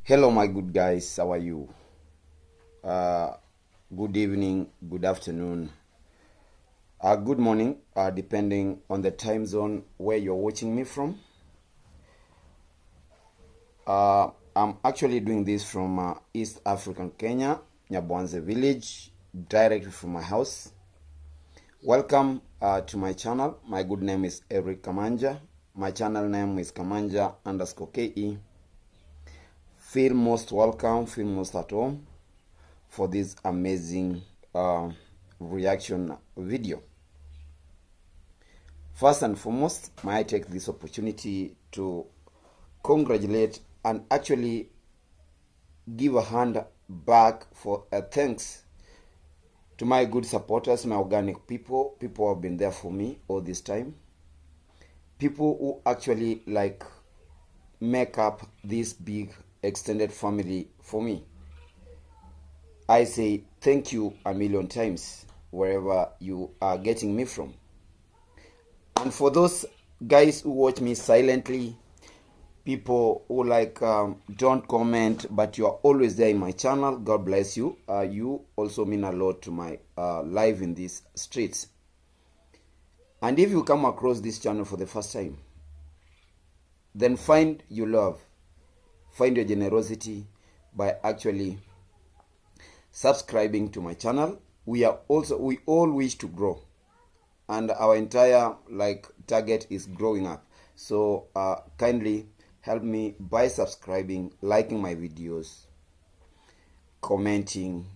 Hello, my good guys. How are you? Good evening, good afternoon, good morning, depending on the time zone where you're watching me from. I'm actually doing this from East African Kenya, Nyabohanse village, directly from my house. Welcome to my channel. My good name is Eric Kamanja. My channel name is Kamanja_KE. Feel most welcome, feel most at home for this amazing reaction video. First and foremost, may I take this opportunity to congratulate and actually give a hand back for a thanks to my good supporters, my organic people who have been there for me all this time, people who actually make up this big extended family for me. I say thank you a million times wherever you are getting me from. And for those guys who watch me silently, people who don't comment but you are always there in my channel, God bless you. You also mean a lot to my life in these streets. And if you come across this channel for the first time, then find your love, find your generosity by actually subscribing to my channel. We all wish to grow, and our entire target is growing up. So kindly help me by subscribing, liking my videos, commenting.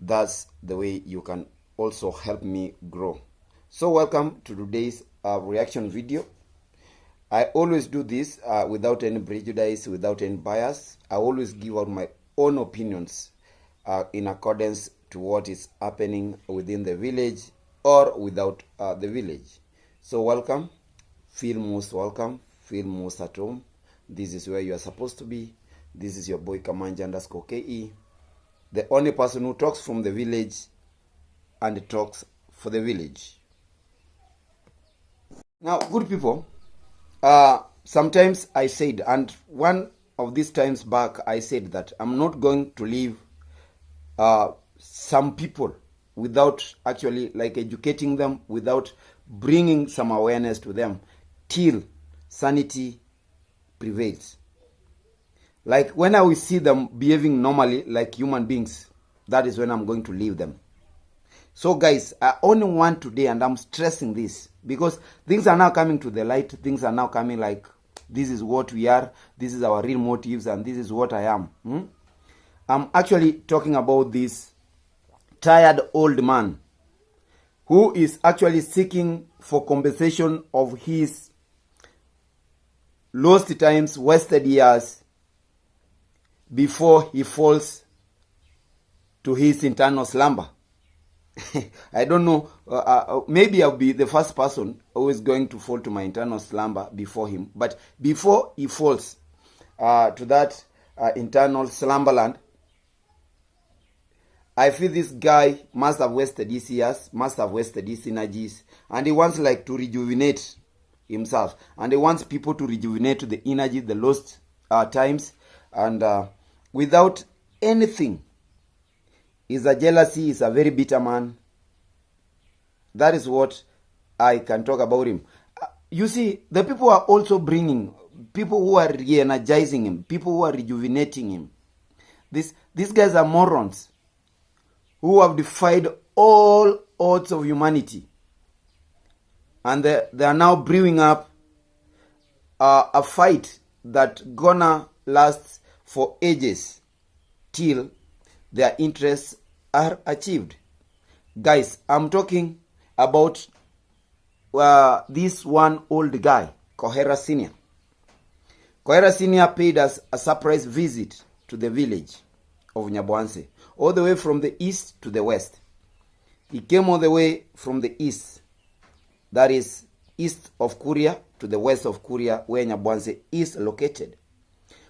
That's the way you can also help me grow. So welcome to today's reaction video. I always do this without any prejudice, without any bias. I always give out my own opinions in accordance to what is happening within the village or without the village. So welcome, feel most welcome, feel most at home. This is where you are supposed to be. This is your boy Kamanja_KE, the only person who talks from the village and talks for the village. Now, good people, sometimes I said, and one of these times back, I said that I'm not going to leave some people without actually educating them, without bringing some awareness to them till sanity prevails. Like when I will see them behaving normally like human beings, that is when I'm going to leave them. So guys, I only want today, and I'm stressing this because things are now coming to the light. Things are now coming this is what we are, this is our real motives, and this is what I am. I'm actually talking about this tired old man who is actually seeking for compensation of his lost times, wasted years, before he falls to his internal slumber. I don't know, maybe I'll be the first person who is going to fall to my internal slumber before him. But before he falls to that internal slumberland, I feel this guy must have wasted his years, must have wasted his energies, and he wants to rejuvenate himself, and he wants people to rejuvenate the energy, the lost times, and without anything. He's a jealousy, he's a very bitter man. That is what I can talk about him. You see, the people are also bringing, people who are re-energizing him, people who are rejuvenating him. These guys are morons who have defied all odds of humanity. And they are now brewing up a fight that gonna last for ages till their interests are achieved. Guys, I'm talking about this one old guy, Koherasnr. Koherasnr paid us a surprise visit to the village of Nyabohanse, all the way from the east to the west. He came all the way from the east, that is east of Coera, to the west of Coera, where Nyabohanse is located.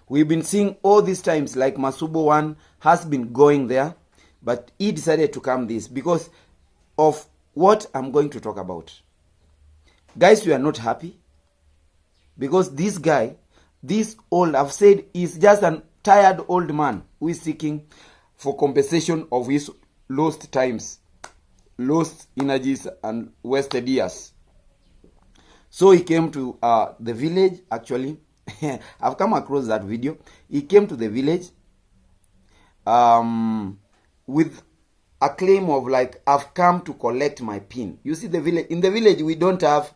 We've been seeing all these times Masubo one has been going there, but he decided to come this because of what I'm going to talk about. Guys, we are not happy because this guy this old, I've said, is just a tired old man who is seeking for compensation of his lost times, lost energies, and wasted years. So he came to the village, actually. I've come across that video. He came to the village with a claim of like, I've come to collect my pin. You see, the village, in the village we don't have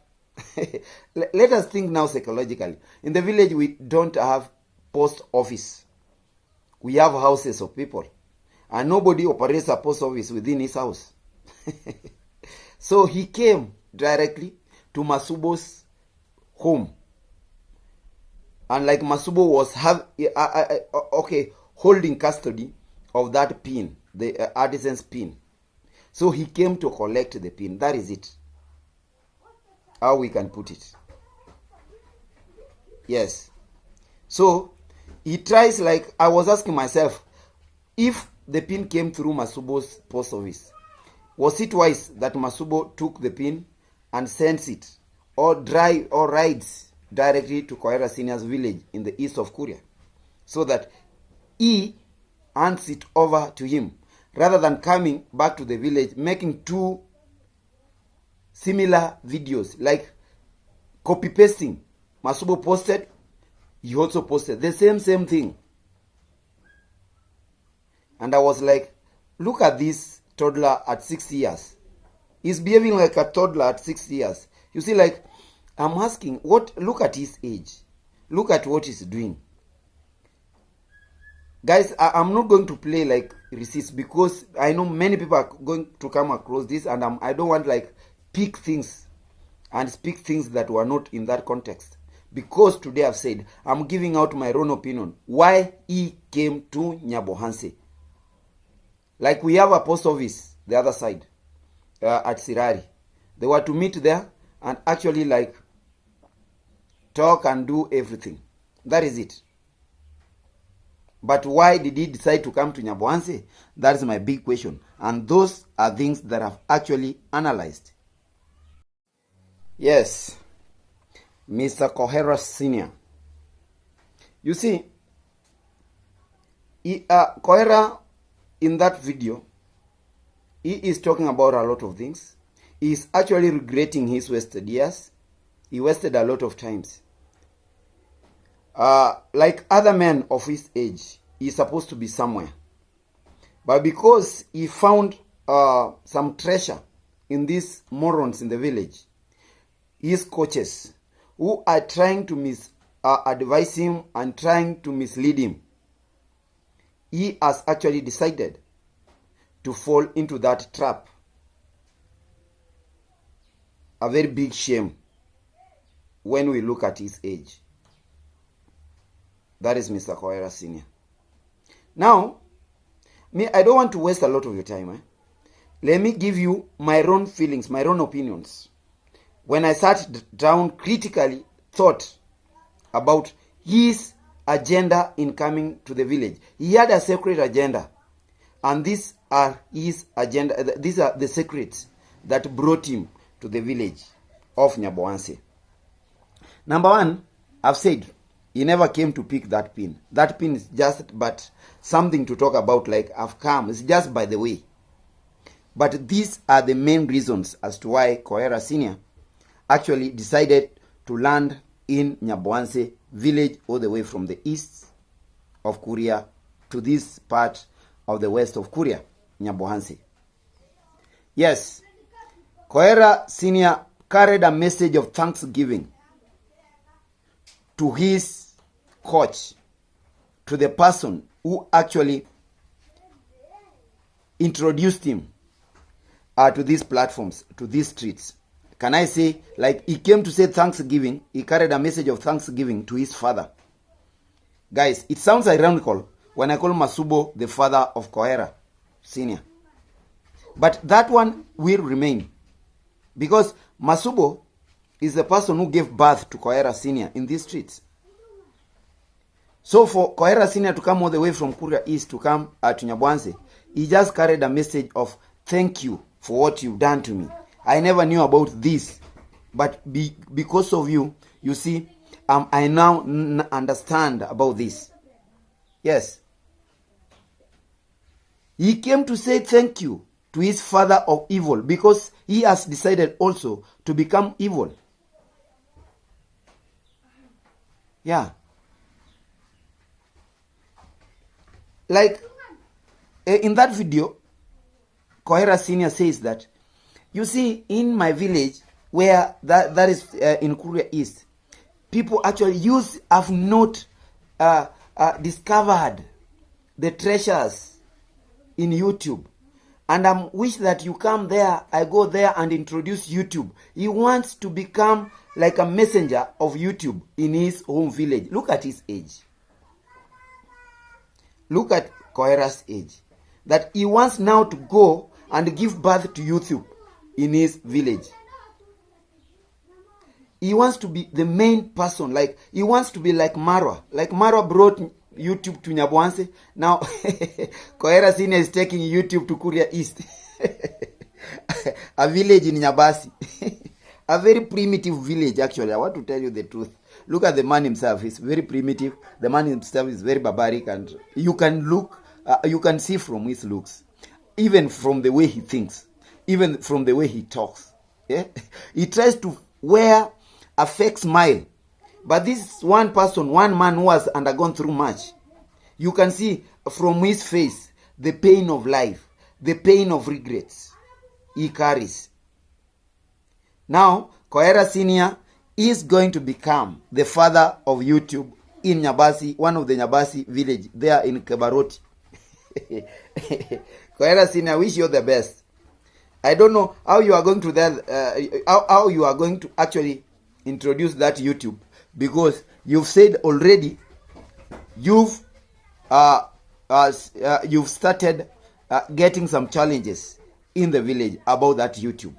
let us think now psychologically. In the village we don't have post office. We have houses of people, and nobody operates a post office within his house. So he came directly to Masubo's home, and like Masubo was holding custody of that pin, the artisan's pin. So he came to collect the pin. That is it. How we can put it. Yes. So he tries, like, I was asking myself, if the pin came through Masubo's post office, was it wise that Masubo took the pin and sends it or rides directly to Koherasnr's village in the east of Coera, so that he hands it over to him, rather than coming back to the village making two similar videos, like copy pasting? Masubo posted, he also posted the same thing. And I was like, look at this toddler at 6 years. He's behaving like a toddler at 6 years. You see, like, I'm asking, look at his age. Look at what he's doing. Guys, I'm not going to play like receipts, because I know many people are going to come across this, and I don't want like pick things and speak things that were not in that context. Because today I've said, I'm giving out my own opinion. Why he came to Nyabohanse. Like, we have a post office the other side, at Sirari. They were to meet there and actually like talk and do everything. That is it. But why did he decide to come to Nyabohanse? That is my big question. And those are things that I've actually analyzed. Yes, Mr. Koherasnr. You see, Coera, in that video, he is talking about a lot of things. He is actually regretting his wasted years. He wasted a lot of times. Like other men of his age, he is supposed to be somewhere. But because he found some treasure in these morons in the village, his coaches, who are trying to advise him and trying to mislead him, he has actually decided to fall into that trap. A very big shame when we look at his age. That is Mr. Koherasnr. Now, I don't want to waste a lot of your time. Let me give you my own feelings, my own opinions. When I sat down, critically thought about his agenda in coming to the village. He had a secret agenda, and these are his agenda. These are the secrets that brought him to the village of Nyabohanse. Number one, I've said he never came to pick that pin. That pin is just but something to talk about, like I've come. It's just by the way. But these are the main reasons as to why Koherasnr actually decided to land in Nyabohanse village, all the way from the east of Coera to this part of the west of Coera, Nyabohanse. Yes, Koherasnr carried a message of thanksgiving to his coach, to the person who actually introduced him to these platforms, to these streets. Can I say, like, he came to say thanksgiving, he carried a message of thanksgiving to his father. Guys, it sounds ironical when I call Masubo the father of Koherasnr. But that one will remain, because Masubo is the person who gave birth to Koherasnr in these streets. So for Koherasnr to come all the way from Coera East to come to Nyabohanse, he just carried a message of thank you for what you've done to me. I never knew about this, but because of you, you see, I now understand about this. Yes. He came to say thank you to his father of evil because he has decided also to become evil. Yeah. Like in that video, Coera Senior says that, you see, in my village, where that is in Coera East, people actually have not discovered the treasures in YouTube. And I wish that you come there, I go there and introduce YouTube. He wants to become like a messenger of YouTube in his home village. Look at his age. Look at Coera's age. That he wants now to go and give birth to YouTube in his village. He wants to be the main person. Like, he wants to be like Marwa. Like Marwa brought YouTube to Nyabohanse. Now, Koherasnr is taking YouTube to Coera East. A village in Nyabasi. A very primitive village, actually. I want to tell you the truth. Look at the man himself. He's very primitive. The man himself is very barbaric. And you can look, you can see from his looks. Even from the way he thinks. Even from the way he talks. Yeah? He tries to wear a fake smile. But this one person, one man who has undergone through much. You can see from his face the pain of life, the pain of regrets he carries. Now, Coera Senior is going to become the father of YouTube in Nyabasi, one of the Nyabasi village there in Kebaroti. Coera Senior, I wish you the best. I don't know how you are going to that, how you are going to actually introduce that YouTube, because you've said already you've started getting some challenges in the village about that YouTube.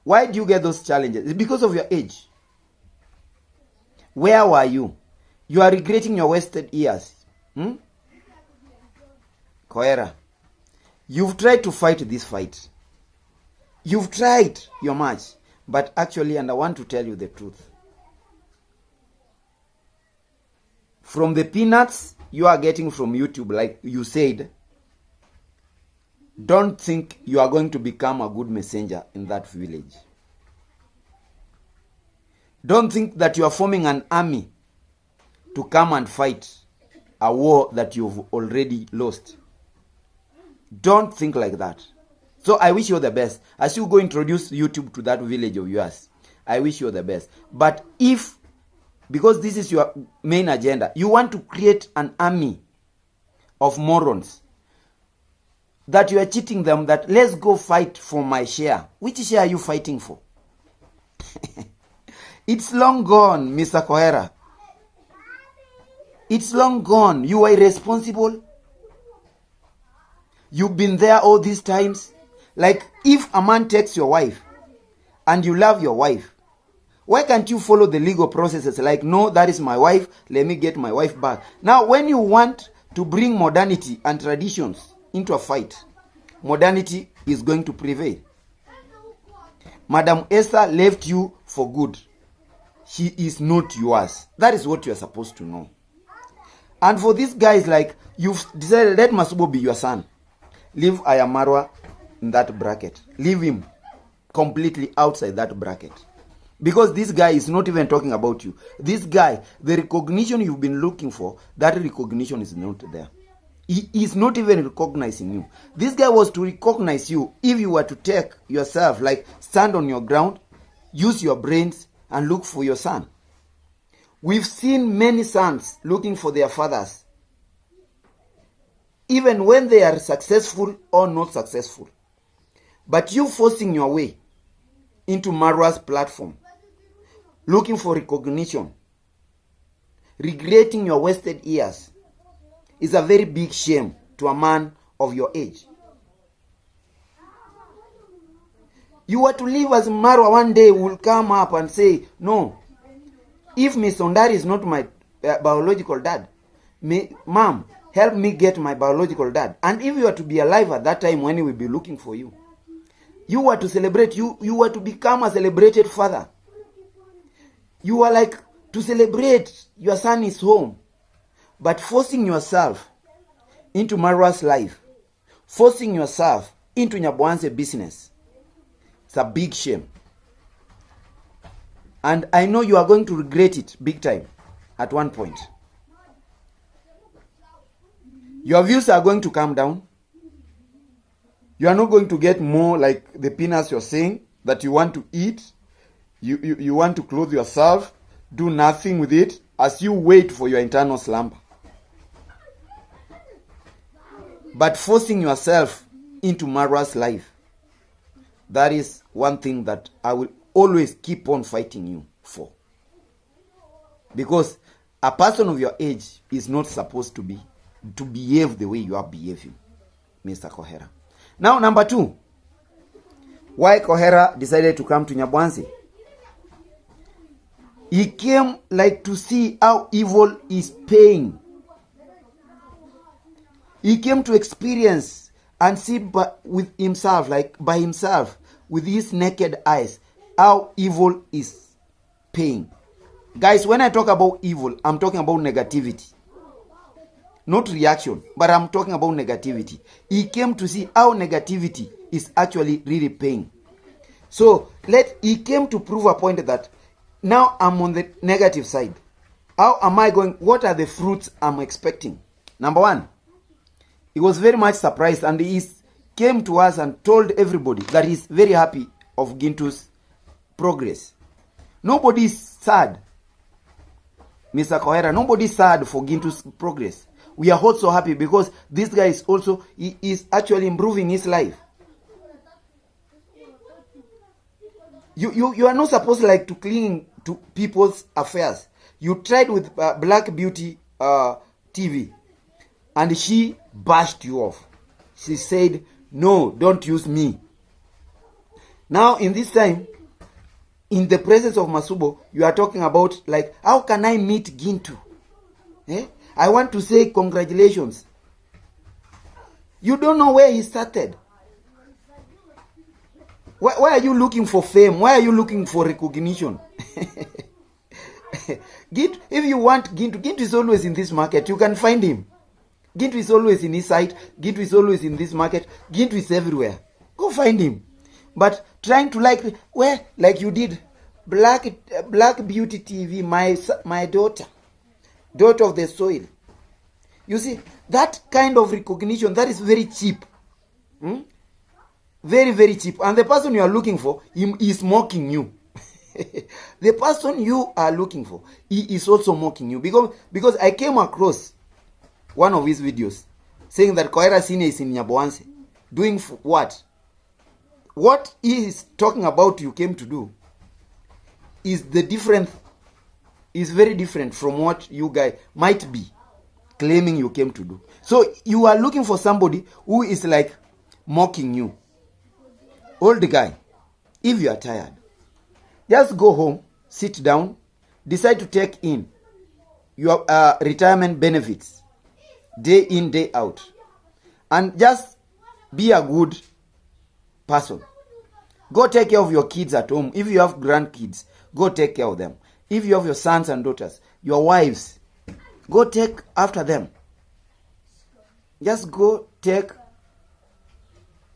Why do you get those challenges? It's because of your age. Where were you? You are regretting your wasted years. Coera, you've tried to fight this fight. You've tried your much. But actually, and I want to tell you the truth. From the peanuts you are getting from YouTube, like you said, don't think you are going to become a good messenger in that village. Don't think that you are forming an army to come and fight a war that you've already lost. Don't think like that. So I wish you the best. As you go introduce YouTube to that village of yours, I wish you the best. But if, because this is your main agenda, you want to create an army of morons, that you are cheating them, that let's go fight for my share. Which share are you fighting for? It's long gone, Mr. Coera. It's long gone. You are irresponsible. You've been there all these times. Like, if a man takes your wife and you love your wife, why can't you follow the legal processes? Like, no, that is my wife, let me get my wife back. Now, when you want to bring modernity and traditions into a fight, modernity is going to prevail. Madam Esther left you for good. She is not yours. That is what you are supposed to know. And for these guys, like, you've decided that Masubo be your son. Leave Ayamarwa in that bracket. Leave him completely outside that bracket. Because this guy is not even talking about you. This guy, the recognition you've been looking for, that recognition is not there. He is not even recognizing you. This guy was to recognize you if you were to take yourself, like stand on your ground, use your brains, and look for your son. We've seen many sons looking for their fathers, even when they are successful or not successful. But you forcing your way into Marwa's platform, looking for recognition, regretting your wasted years, is a very big shame to a man of your age. You were to live as Marwa. One day will come up and say, no, if Miss Ondari is not my biological dad, mom, help me get my biological dad. And if you are to be alive at that time when he will be looking for you, you were to celebrate, you were to become a celebrated father. You are like to celebrate your son is home. But forcing yourself into Marwa's life, forcing yourself into Nyabohanse business, it's a big shame. And I know you are going to regret it big time at one point. Your views are going to come down. You are not going to get more like the peanuts you're saying that you want to eat. You want to clothe yourself, do nothing with it as you wait for your internal slumber. But forcing yourself into Marwa's life, that is one thing that I will always keep on fighting you for. Because a person of your age is not supposed to behave the way you are behaving, Mr. Coera. Now, number 2, why Coera decided to come to Nyabohanse. He came like to see how evil is paying. He came to experience and see with himself, like by himself, with his naked eyes, how evil is paying. Guys, when I talk about evil, I'm talking about negativity. Not reaction, but I'm talking about negativity. He came to see how negativity is actually really paying. So, he came to prove a point that now I'm on the negative side. How am I going? What are the fruits I'm expecting? Number 1, he was very much surprised, and he came to us and told everybody that he's very happy of Gintu's progress. Nobody is sad, Mr. Coera. Nobody is sad for Gintu's progress. We are also happy because this guy he is actually improving his life. You are not supposed like to cling to people's affairs. You tried with Black Beauty TV, and she bashed you off. She said, no, don't use me. Now, in this time, in the presence of Masubo, you are talking about, like, how can I meet Gintu? I want to say congratulations. You don't know where he started. Why are you looking for fame? Why are you looking for recognition? Gintu, if you want Gintu is always in this market. You can find him. Gintu is always in his site. Gintu is always in this market. Gintu is everywhere. Go find him. But trying to like you did Black Beauty TV, my daughter of the soil. You see, that kind of recognition, that is very cheap. Very, very cheap. And the person you are looking for, he is mocking you. The person you are looking for, he is also mocking you. Because I came across one of his videos saying that Koherasnr is in Nyabohanse. Doing what? What he is talking about you came to do is very different from what you guys might be claiming you came to do. So you are looking for somebody who is like mocking you. Old guy, if you are tired, just go home, sit down, decide to take in your retirement benefits day in, day out, and just be a good person. Go take care of your kids at home. If you have grandkids, go take care of them. If you have your sons and daughters, your wives, go take after them. Just go take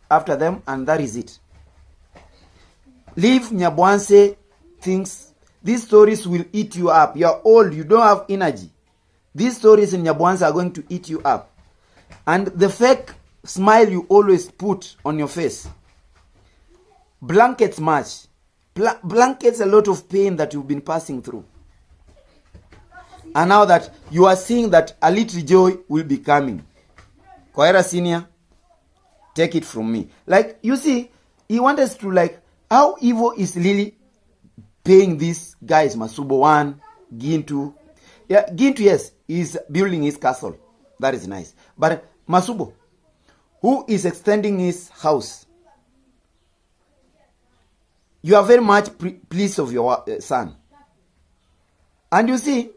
after them, and that is it. Leave Nyabohanse things. These stories will eat you up. You are old. You don't have energy. These stories in Nyabohanse are going to eat you up. And the fake smile you always put on your face blankets much. Blankets a lot of pain that you've been passing through. And now that you are seeing that a little joy will be coming. Koherasnr, take it from me. Like, you see, he wants us to like how evil is really paying these guys, Masubo 1, Gintu. Yeah, Gintu, yes, is building his castle. That is nice. But Masubo, who is extending his house, you are very much pleased of your son. And you see,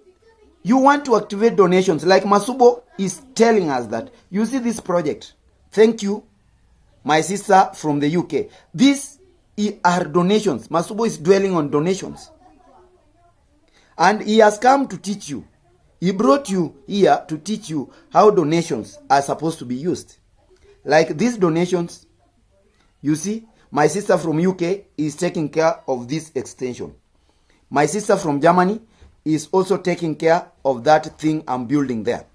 you want to activate donations. Like Masubo is telling us that, you see this project. Thank you, my sister from the UK. These are donations. Masubo is dwelling on donations. And he has come to teach you. He brought you here to teach you how donations are supposed to be used. Like these donations, you see, my sister from UK is taking care of this extension. My sister from Germany is also taking care of that thing I'm building there.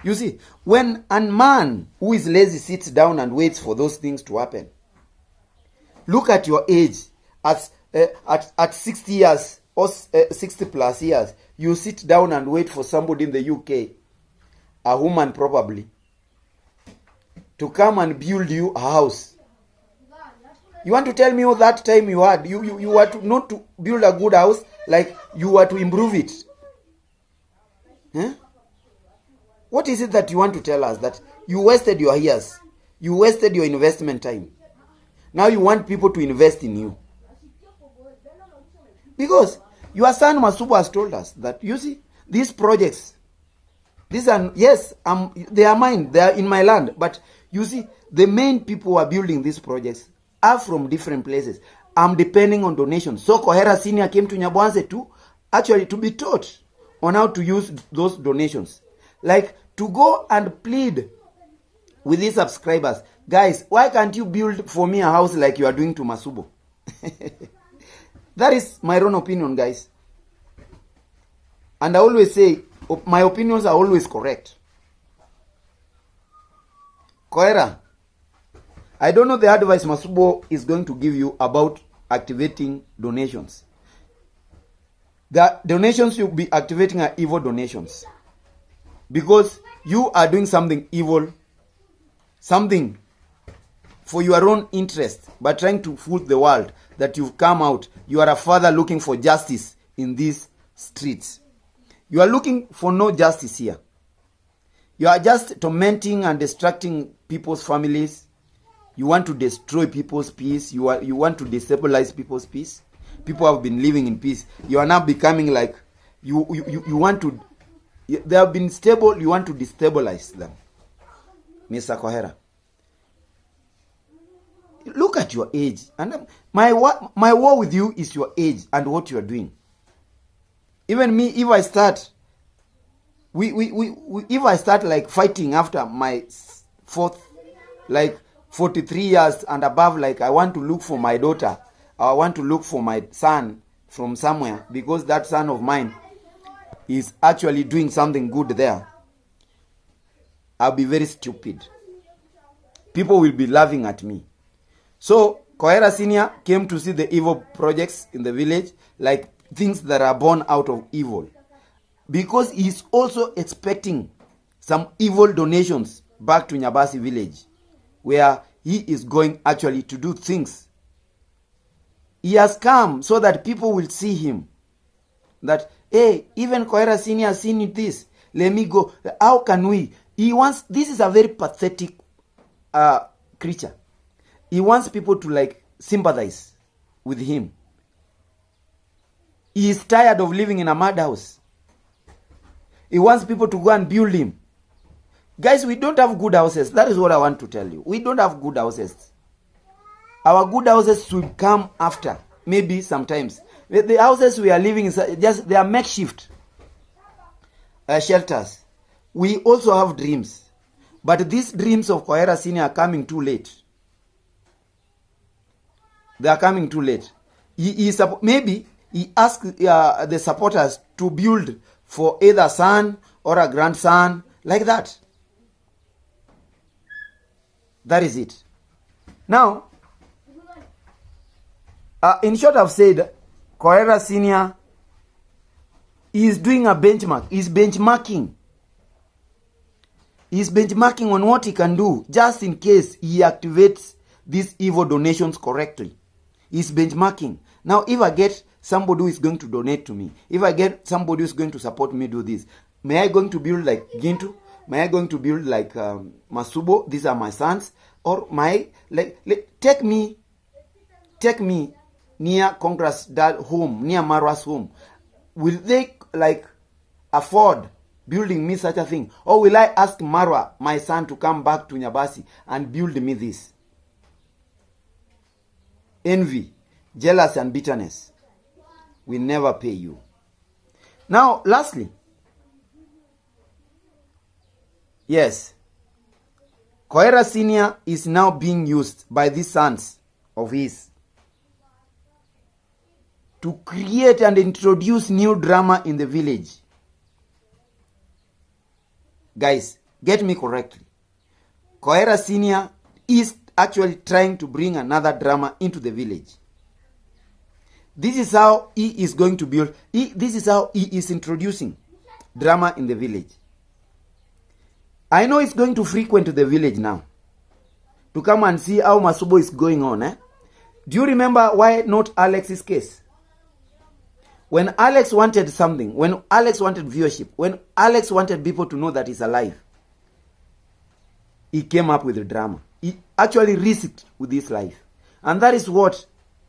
You see, when a man who is lazy sits down and waits for those things to happen, look at your age. At 60 years or 60 plus years, you sit down and wait for somebody in the UK, a woman probably, to come and build you a house. You want to tell me all that time you had, you were to not to build a good house, like you were to improve it? Huh? What is it that you want to tell us? That you wasted your years, you wasted your investment time. Now you want people to invest in you. Because your son Masubo has told us that, you see, these projects, these are, yes, they are mine, they are in my land. But you see, the main people who are building these projects are from different places. I'm depending on donations. So Koherasnr came to Nyabohanse to be taught on how to use those donations. Like to go and plead with these subscribers. Guys, why can't you build for me a house like you are doing to Masubo? That is my own opinion, guys. And I always say, my opinions are always correct. Coera, I don't know the advice Masubo is going to give you about activating donations. The donations you'll be activating are evil donations. Because you are doing something evil, something for your own interest, but trying to fool the world that you've come out. You are a father looking for justice in these streets. You are looking for no justice here. You are just tormenting and distracting people's families. You want to destroy people's peace. You want to destabilize people's peace. People have been living in peace. You are now becoming like, you want to, they have been stable, you want to destabilize them. Mr. Coera, look at your age. And my war with you is your age and what you are doing. Even me, if I start, if I start like fighting after my fourth, like 43 years and above, like I want to look for my daughter, I want to look for my son from somewhere, because that son of mine is actually doing something good there, I'll be very stupid. People will be laughing at me. So Koherasnr came to see the evil projects in the village, like things that are born out of evil, because he's also expecting some evil donations back to Nyabasi village, where he is going actually to do things. He has come so that people will see him, that, hey, even Koherasnr has seen this, let me go. How can we? He wants, this is a very pathetic creature. He wants people to like sympathize with him. He is tired of living in a madhouse. He wants people to go and build him. Guys, we don't have good houses. That is what I want to tell you. We don't have good houses. Our good houses should come after, maybe sometimes. The houses we are living in, just they are makeshift shelters. We also have dreams, but these dreams of Koherasnr are coming too late. They are coming too late. Maybe he asked the supporters to build for either son or a grandson, like that. That is it. Now, in short, I've said Koherasnr is doing a benchmark. He's benchmarking. He's benchmarking on what he can do, just in case he activates these evil donations correctly. He's benchmarking. Now, if I get somebody who is going to donate to me, if I get somebody who is going to support me do this, may I going to build like Gintu? May I going to build like Masubo? These are my sons. Or my, take me near Congress dad home, near Marwa's home. Will they like afford building me such a thing? Or will I ask Marwa, my son, to come back to Nyabasi and build me this? Envy, jealousy, and bitterness will never pay you. Now, lastly, yes, Coera Sr. is now being used by these sons of his to create and introduce new drama in the village. Guys, get me correctly. Coera Sr. is actually trying to bring another drama into the village. This is how he is going to build. This is how he is introducing drama in the village. I know it's going to frequent the village now to come and see how Masubo is going on. Do you remember why not Alex's case? When Alex wanted something, when Alex wanted viewership, when Alex wanted people to know that he's alive, he came up with the drama. He actually risked with his life. And that is what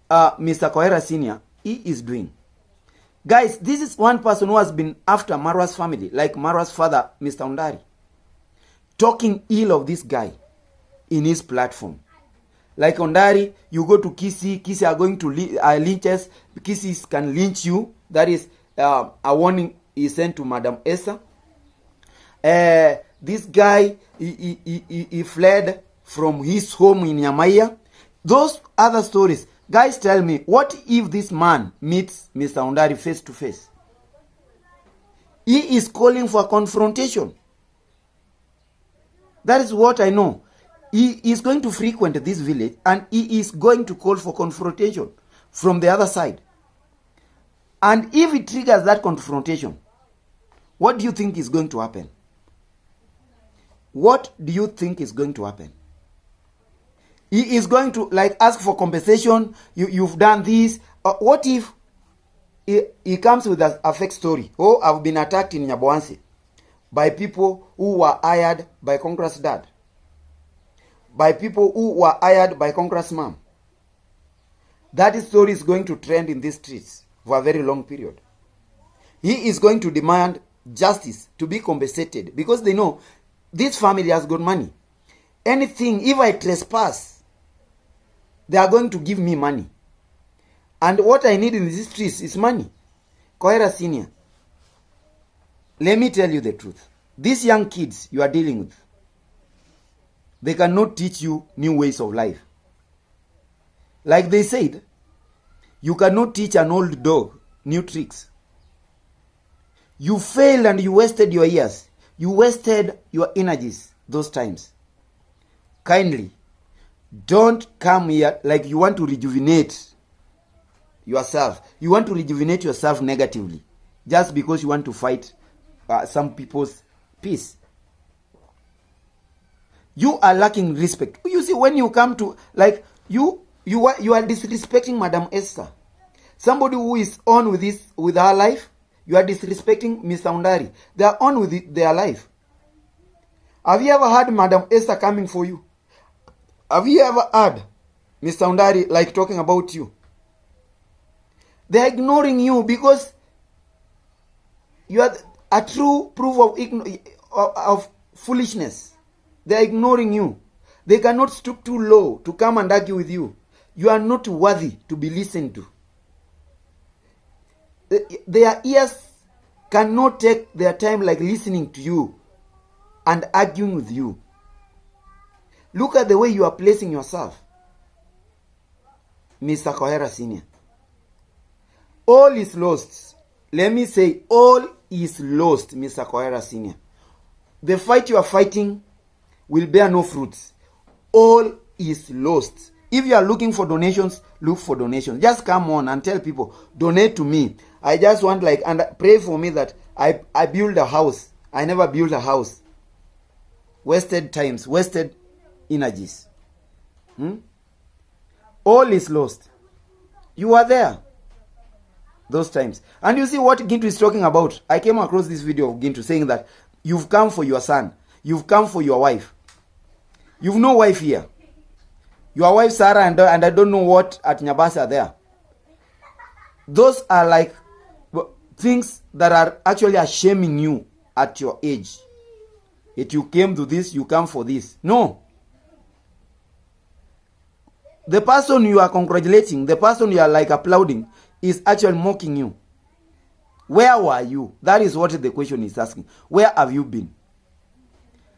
Mr. Coera Sr. he is doing. Guys, this is one person who has been after Marwa's family, like Marwa's father, Mr. Ondari, talking ill of this guy in his platform. Like Ondari, you go to Kisi are going to lynch us. Kisi can lynch you. That is a warning he sent to Madam Esther. This guy, he fled from his home in Yamaya. Those other stories. Guys, tell me, what if this man meets Mr. Ondari face to face? He is calling for confrontation. That is what I know. He is going to frequent this village and he is going to call for confrontation from the other side. And if it triggers that confrontation, what do you think is going to happen? What do you think is going to happen? He is going to ask for compensation. You've done this. What if he comes with a fake story? Oh, I've been attacked in Nyabohanse by people who were hired by Congress dad. By people who were hired by Congress mom. That story is going to trend in these streets for a very long period. He is going to demand justice to be compensated because they know this family has got money. Anything, if I trespass, they are going to give me money. And what I need in these streets is money. Coera Sr., let me tell you the truth. These young kids you are dealing with, they cannot teach you new ways of life. Like they said, you cannot teach an old dog new tricks. You failed and you wasted your years. You wasted your energies those times. Kindly, don't come here like you want to rejuvenate yourself. You want to rejuvenate yourself negatively just because you want to fight some people's peace. You are lacking respect. You see, when you come to, you are disrespecting Madam Esther. Somebody who is on with her life, you are disrespecting Mr. Ondari. They are on with their life. Have you ever had Madam Esther coming for you? Have you ever heard Mr. Ondari talking about you? They are ignoring you because you are a true proof of foolishness. They are ignoring you. They cannot stoop too low to come and argue with you. You are not worthy to be listened to. Their ears cannot take their time listening to you and arguing with you. Look at the way you are placing yourself, Mr. Coera Sr. All is lost. Let me say, all is lost, Mr. Coera Sr. The fight you are fighting will bear no fruits. All is lost. If you are looking for donations, look for donations. Just come on and tell people, donate to me. I just want and pray for me that I build a house. I never built a house. Wasted times, wasted energies. All is lost. You are there those times. And you see what Gintu is talking about. I came across this video of Gintu saying that you've come for your son. You've come for your wife. You've no wife here. Your wife Sarah and I don't know what at Nyabasa are there. Those are things that are actually shaming you at your age. If you came to this, you come for this. No. The person you are congratulating, the person you are applauding, is actually mocking you. Where were you? That is what the question is asking. Where have you been?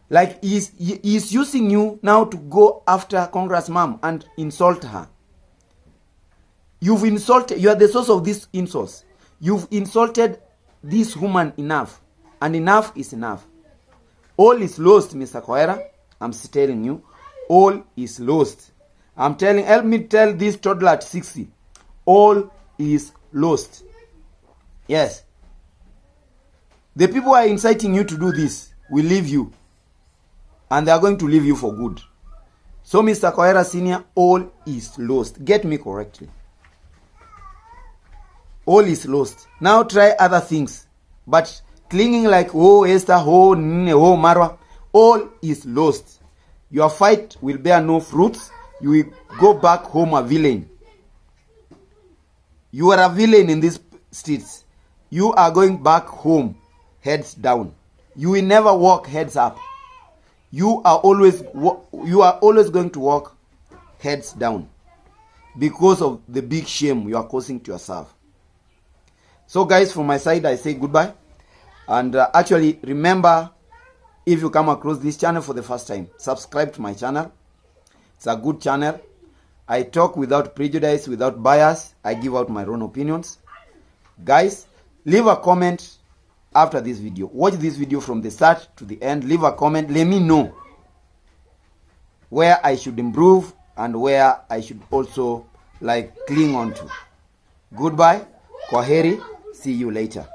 Like, he's using you now to go after Congress mom and insult her. You've insulted, you are the source of these insults. You've insulted this woman enough. And enough is enough. All is lost, Mr. Coera. I'm telling you. All is lost. Help me tell this toddler at 60. All is lost. Yes. The people who are inciting you to do this will leave you. And they are going to leave you for good. So, Mr. Coera Sr., all is lost. Get me correctly. All is lost. Now try other things. But clinging like, oh, Esther, oh, Nne, oh, Marwa, all is lost. Your fight will bear no fruits. You will go back home a villain. You are a villain in these streets. You are going back home, heads down. You will never walk heads up. You are always going to walk heads down because of the big shame you are causing to yourself. So guys, from my side, I say goodbye. And actually, remember, if you come across this channel for the first time, subscribe to my channel. It's a good channel. I talk without prejudice, without bias. I give out my own opinions. Guys, leave a comment after this video. Watch this video from the start to the end. Leave a comment. Let me know where I should improve and where I should also cling on to. Goodbye. Kwaheri. See you later.